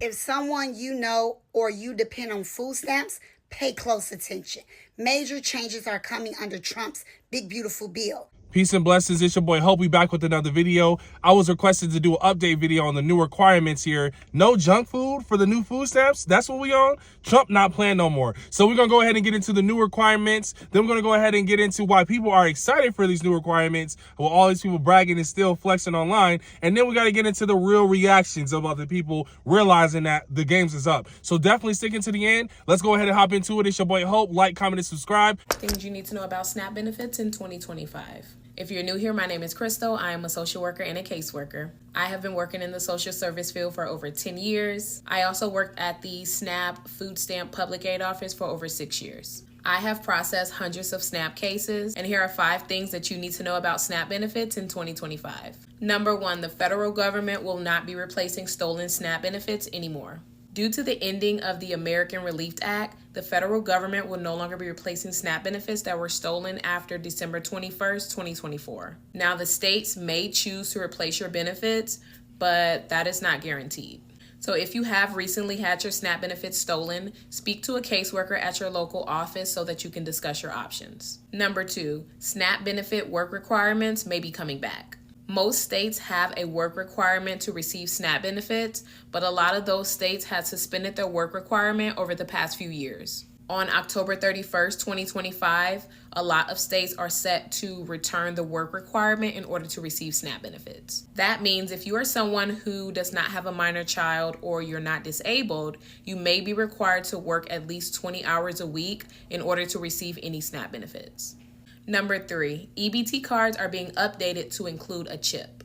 If someone you know or you depend on food stamps, pay close attention. Major changes are coming under Trump's big beautiful bill. Peace and blessings. It's your boy Hope. We back with another video. I was requested to do an update video on the new requirements here. No junk food for the new food stamps. That's what we on. Trump not playing no more. So we're going to go ahead and get into the new requirements. Then we're going to go ahead and get into why people are excited for these new requirements. Well, all these people bragging and still flexing online. And then we got to get into the real reactions about the people realizing that the games is up. So definitely sticking to the end. Let's go ahead and hop into it. It's your boy Hope. Like, comment, and subscribe. Things you need to know about SNAP benefits in 2025. If you're new here, my name is Crystal. I am a social worker and a caseworker. I have been working in the social service field for over 10 years. I also worked at the SNAP Food Stamp Public Aid Office for over 6 years. I have processed hundreds of SNAP cases, and here are 5 things that you need to know about SNAP benefits in 2025. Number 1, the federal government will not be replacing stolen SNAP benefits anymore. Due to the ending of the American Relief Act, the federal government will no longer be replacing SNAP benefits that were stolen after December 21st, 2024. Now, the states may choose to replace your benefits, but that is not guaranteed. So if you have recently had your SNAP benefits stolen, speak to a caseworker at your local office so that you can discuss your options. Number 2, SNAP benefit work requirements may be coming back. Most states have a work requirement to receive SNAP benefits, but a lot of those states had suspended their work requirement over the past few years. On October 31st, 2025, a lot of states are set to return the work requirement in order to receive SNAP benefits. That means if you are someone who does not have a minor child or you're not disabled, you may be required to work at least 20 hours a week in order to receive any SNAP benefits. Number 3, EBT cards are being updated to include a chip.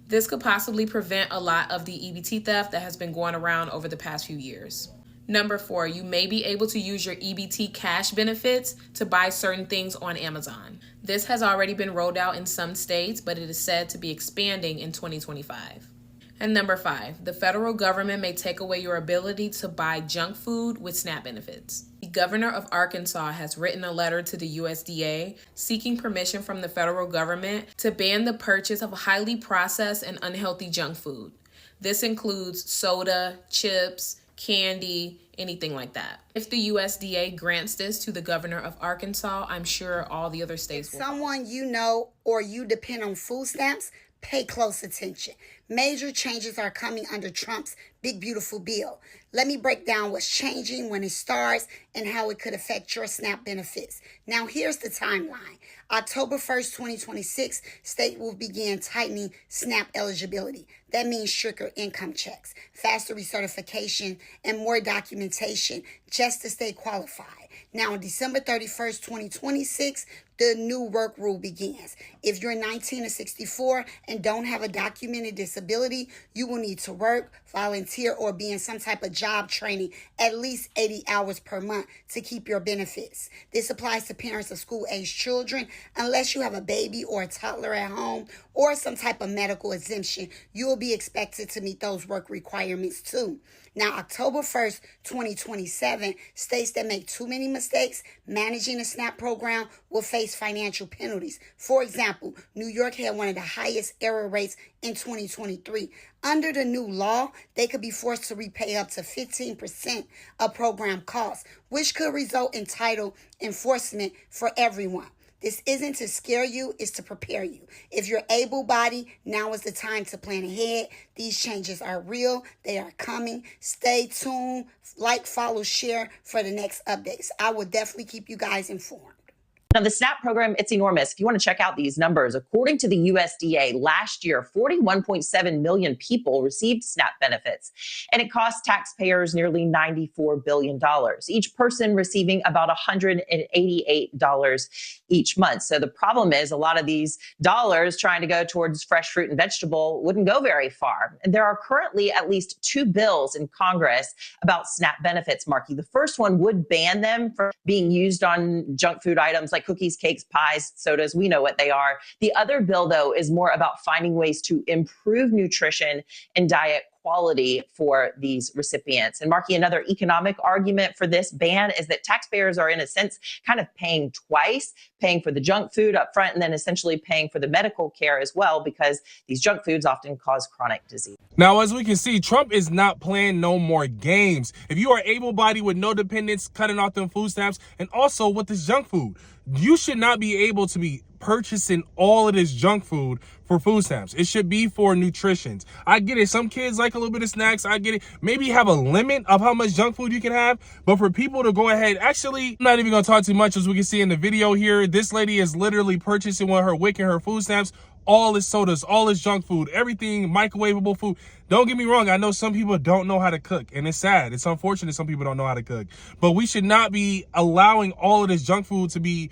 This could possibly prevent a lot of the EBT theft that has been going around over the past few years. Number 4, you may be able to use your EBT cash benefits to buy certain things on Amazon. This has already been rolled out in some states, but it is said to be expanding in 2025. And number 5, the federal government may take away your ability to buy junk food with SNAP benefits. The governor of Arkansas has written a letter to the USDA seeking permission from the federal government to ban the purchase of highly processed and unhealthy junk food. This includes soda, chips, candy, anything like that. If the USDA grants this to the governor of Arkansas, I'm sure all the other states will. Someone you know or you depend on food stamps, pay close attention. Major changes are coming under Trump's big beautiful bill. Let me break down what's changing, when it starts, and how it could affect your SNAP benefits. Now, here's the timeline. October 1st, 2026, state will begin tightening SNAP eligibility. That means stricter income checks, faster recertification, and more documentation just to stay qualified. Now, on December 31st, 2026, the new work rule begins. If you're 19 to 64 and don't have a documented disability, you will need to work, volunteer, or be in some type of job training at least 80 hours per month to keep your benefits. This applies to parents of school-aged children. Unless you have a baby or a toddler at home or some type of medical exemption, you will be expected to meet those work requirements too. Now, October 1st, 2027, states that make too many mistakes managing the SNAP program will face financial penalties. For example, New York had one of the highest error rates in 2023. Under the new law, they could be forced to repay up to 15% of program costs, which could result in title enforcement for everyone. This isn't to scare you, it's to prepare you. If you're able-bodied, now is the time to plan ahead. These changes are real. They are coming. Stay tuned. Like, follow, share for the next updates. I will definitely keep you guys informed. Now, the SNAP program, it's enormous. If you want to check out these numbers, according to the USDA, last year, 41.7 million people received SNAP benefits, and it cost taxpayers nearly $94 billion, each person receiving about $188 each month. So the problem is a lot of these dollars trying to go towards fresh fruit and vegetable wouldn't go very far. And there are currently at least 2 bills in Congress about SNAP benefits, Marky. The first one would ban them from being used on junk food items like cookies, cakes, pies, sodas. We know what they are. The other bill, though, is more about finding ways to improve nutrition and diet quality for these recipients. And Marky, another economic argument for this ban is that taxpayers are in a sense kind of paying twice, paying for the junk food up front and then essentially paying for the medical care as well, because these junk foods often cause chronic disease. Now, as we can see, Trump is not playing no more games. If you are able-bodied with no dependents, cutting off them food stamps, and also with this junk food, you should not be able to be purchasing all of this junk food for food stamps. It should be for nutrition. I get it. Some kids like a little bit of snacks. I get it. Maybe have a limit of how much junk food you can have. But for people to go ahead, actually, I'm not even going to talk too much. As we can see in the video here, this lady is literally purchasing with her WIC and her food stamps all his sodas, all his junk food, everything, microwavable food. Don't get me wrong. I know some people don't know how to cook, and it's sad. It's unfortunate some people don't know how to cook. But we should not be allowing all of this junk food to be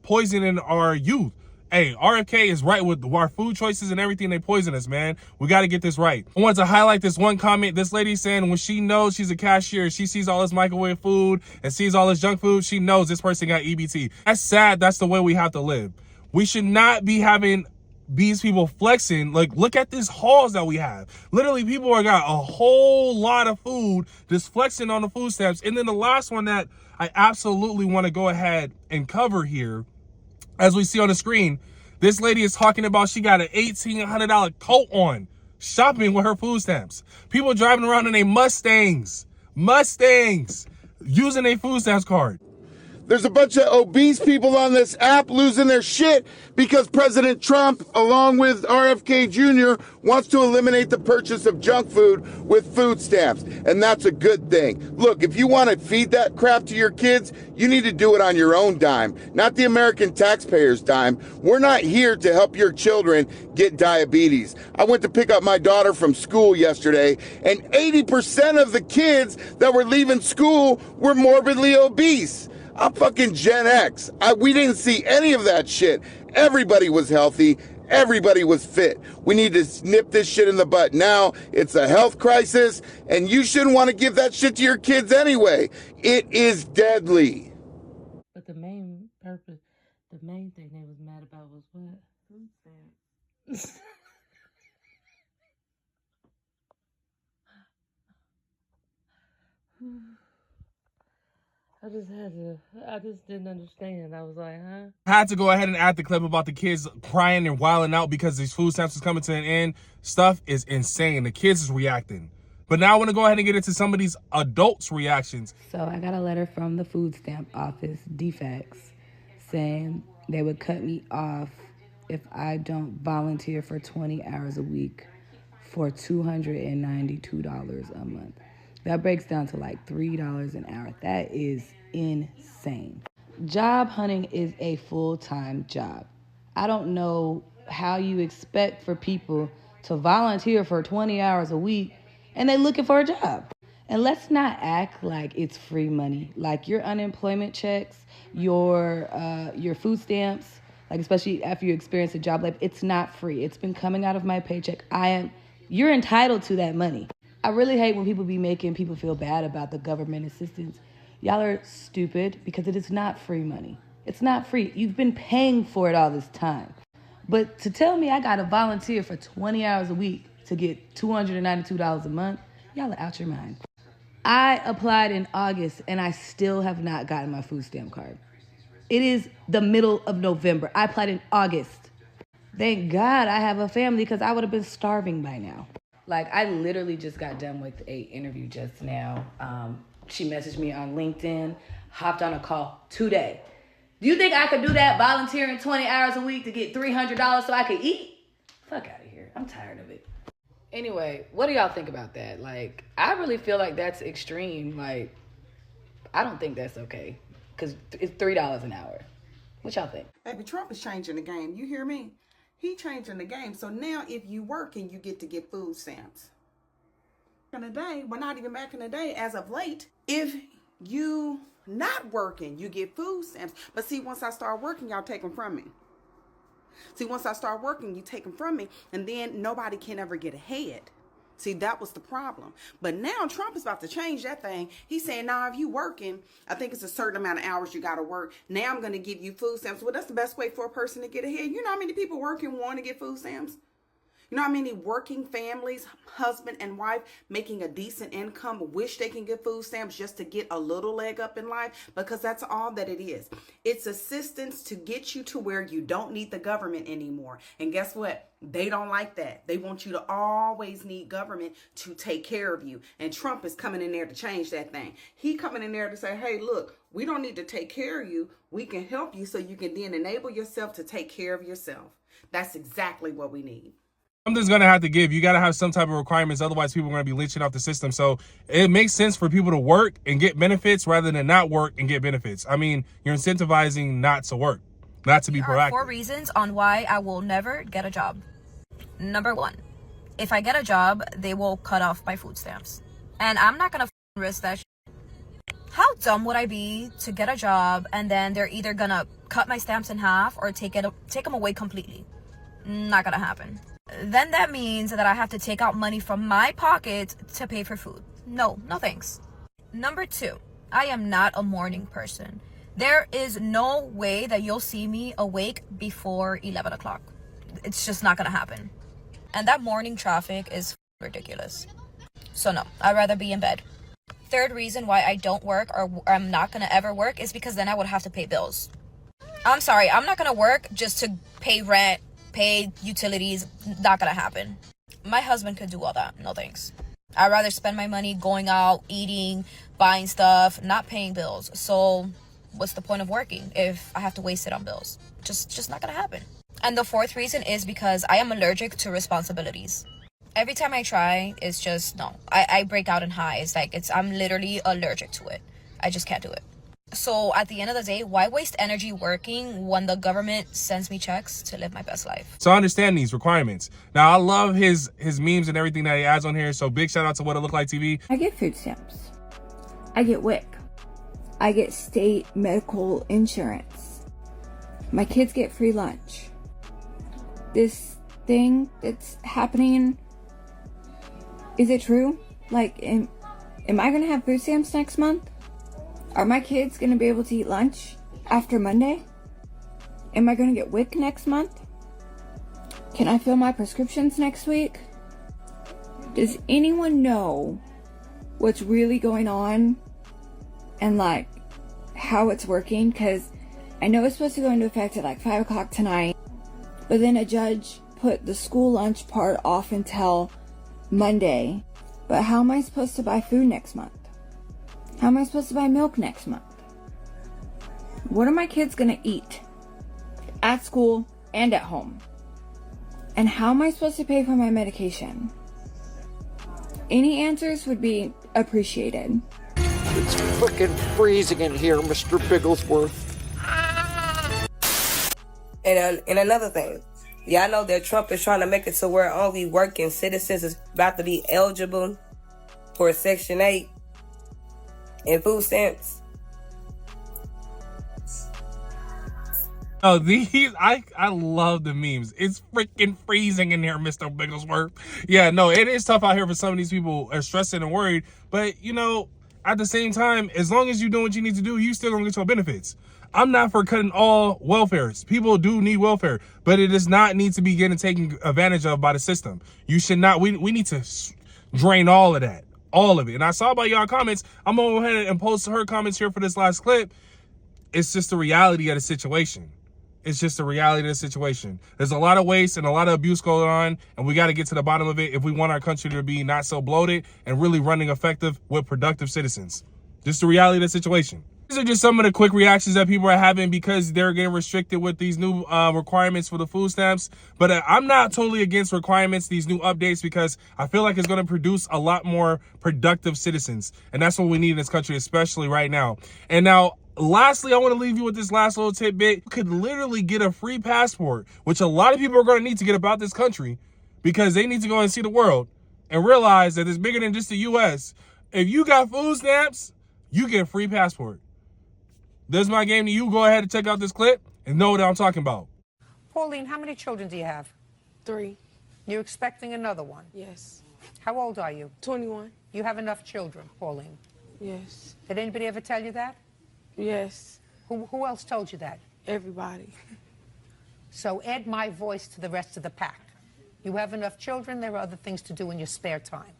poisoning our youth. Hey, RFK is right with our food choices and everything. They poison us, man. We got to get this right. I want to highlight this one comment. This lady saying when she knows she's a cashier, she sees all this microwave food and sees all this junk food, she knows this person got EBT. That's sad. That's the way we have to live. We should not be having these people flexing. Like, look at this hauls that we have. Literally, people are got a whole lot of food just flexing on the food stamps. And then the last one that I absolutely want to go ahead and cover here, as we see on the screen, this lady is talking about she got an $1,800 coat on, shopping with her food stamps. People driving around in their Mustangs, using a food stamps card. There's a bunch of obese people on this app losing their shit because President Trump, along with RFK Jr., wants to eliminate the purchase of junk food with food stamps. And that's a good thing. Look, if you want to feed that crap to your kids, you need to do it on your own dime, not the American taxpayers' dime. We're not here to help your children get diabetes. I went to pick up my daughter from school yesterday, and 80% of the kids that were leaving school were morbidly obese. I'm fucking Gen X. We didn't see any of that shit. Everybody was healthy. Everybody was fit. We need to nip this shit in the butt now. It's a health crisis, and you shouldn't want to give that shit to your kids anyway. It is deadly. But the main thing they was mad about was what? Food stamps. I just didn't understand. I was like, huh? I had to go ahead and add the clip about the kids crying and wilding out because these food stamps is coming to an end. Stuff is insane. The kids is reacting. But now I want to go ahead and get into some of these adults' reactions. So I got a letter from the food stamp office, DFAX, saying they would cut me off if I don't volunteer for 20 hours a week for $292 a month. That breaks down to like $3 an hour. That is insane. Job hunting is a full-time job. I don't know how you expect for people to volunteer for 20 hours a week and they're looking for a job. And let's not act like it's free money. Like your unemployment checks, your food stamps, like especially after you experience a job, like it's not free. It's been coming out of my paycheck. You're entitled to that money. I really hate when people be making people feel bad about the government assistance. Y'all are stupid because it is not free money. It's not free. You've been paying for it all this time. But to tell me I got to volunteer for 20 hours a week to get $292 a month, y'all are out your mind. I applied in August and I still have not gotten my food stamp card. It is the middle of November. I applied in August. Thank God I have a family because I would have been starving by now. Like, I literally just got done with an interview just now. She messaged me on LinkedIn, hopped on a call today. Do you think I could do that, volunteering 20 hours a week to get $300 so I could eat? Fuck out of here. I'm tired of it. Anyway, what do y'all think about that? Like, I really feel like that's extreme. Like, I don't think that's okay because it's $3 an hour. What y'all think? Baby, Trump is changing the game. You hear me? He changing the game. So now if you working, you get to get food stamps. In the day, well, not even back in the day, as of late, if you not working, you get food stamps. But see, once I start working, y'all take them from me. See, once I start working, you take them from me, and then nobody can ever get ahead. See, that was the problem. But now Trump is about to change that thing. He's saying, now if you working, I think it's a certain amount of hours you got to work. Now I'm going to give you food stamps. Well, that's the best way for a person to get ahead. You know how many people working want to get food stamps? You know how many working families, husband and wife, making a decent income, wish they can get food stamps just to get a little leg up in life? Because that's all that it is. It's assistance to get you to where you don't need the government anymore. And guess what? They don't like that. They want you to always need government to take care of you. And Trump is coming in there to change that thing. He coming in there to say, hey, look, we don't need to take care of you. We can help you so you can then enable yourself to take care of yourself. That's exactly what we need. Something's going to have to give. You got to have some type of requirements. Otherwise, people are going to be lynching off the system. So it makes sense for people to work and get benefits rather than not work and get benefits. I mean, you're incentivizing not to work, not to be proactive. There are 4 reasons on why I will never get a job. Number 1, if I get a job, they will cut off my food stamps. And I'm not going to risk that. How dumb would I be to get a job and then they're either going to cut my stamps in half or take them away completely? Not going to happen. Then that means that I have to take out money from my pocket to pay for food. No thanks. Number 2, I am not a morning person. There is no way that you'll see me awake before 11 o'clock. It's just not gonna happen. And that morning traffic is ridiculous. So no, I'd rather be in bed. 3rd reason why I don't work or I'm not gonna ever work is because then I would have to pay bills. I'm sorry, I'm not gonna work just to pay rent, pay utilities. Not gonna happen. My husband could do all that. No thanks. I'd rather spend my money going out, eating, buying stuff, not paying bills. So what's the point of working if I have to waste it on bills? Just not gonna happen. And the 4th reason is because I am allergic to responsibilities. Every time I try, it's just no. I break out in hives. I'm literally allergic to it. I just can't do it. So at the end of the day, why waste energy working when the government sends me checks to live my best life? So I understand these requirements. Now, I love his memes and everything that he adds on here. So big shout out to What It Look Like TV. I get food stamps. I get WIC. I get state medical insurance. My kids get free lunch. This thing that's happening, is it true? Like, am I going to have food stamps next month? Are my kids going to be able to eat lunch after Monday? Am I going to get WIC next month? Can I fill my prescriptions next week? Does anyone know what's really going on and like how it's working? Because I know it's supposed to go into effect at like 5 o'clock tonight, but then a judge put the school lunch part off until Monday. But how am I supposed to buy food next month? How am I supposed to buy milk next month? What are my kids gonna eat at school and at home? And how am I supposed to pay for my medication? Any answers would be appreciated. It's frickin' freezing in here, Mr. Bigglesworth. And another thing, y'all know that Trump is trying to make it to where only working citizens is about to be eligible for Section 8 and food stamps. Oh, I love the memes. It's freaking freezing in here, Mr. Bigglesworth. Yeah, no, it is tough out here for some of these people are stressing and worried. But, you know, at the same time, as long as you're doing what you need to do, you still gonna get your benefits. I'm not for cutting all welfares. People do need welfare, but it does not need to be getting taken advantage of by the system. You should not. We need to drain all of that. All of it. And I saw by y'all comments, I'm gonna go ahead and post her comments here for this last clip. It's just the reality of the situation. It's just the reality of the situation. There's a lot of waste and a lot of abuse going on, and we got to get to the bottom of it if we want our country to be not so bloated and really running effective with productive citizens. Just the reality of the situation. These are just some of the quick reactions that people are having because they're getting restricted with these new requirements for the food stamps. But I'm not totally against requirements, these new updates, because I feel like it's going to produce a lot more productive citizens. And that's what we need in this country, especially right now. And now, lastly, I want to leave you with this last little tidbit. You could literally get a free passport, which a lot of people are going to need to get about this country because they need to go and see the world and realize that it's bigger than just the U.S. If you got food stamps, you get a free passport. This is my game to you. Go ahead and check out this clip and know what I'm talking about. Pauline, how many children do you have? 3. You're expecting another one? Yes. How old are you? 21. You have enough children, Pauline? Yes. Did anybody ever tell you that? Yes. Who else told you that? Everybody. So add my voice to the rest of the pack. You have enough children, there are other things to do in your spare time.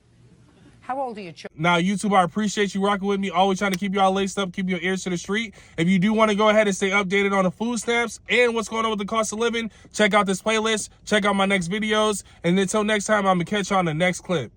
How old are your children? Now, YouTube, I appreciate you rocking with me. Always trying to keep y'all laced up, keep your ears to the street. If you do want to go ahead and stay updated on the food stamps and what's going on with the cost of living, check out this playlist. Check out my next videos. And until next time, I'm going to catch you on the next clip.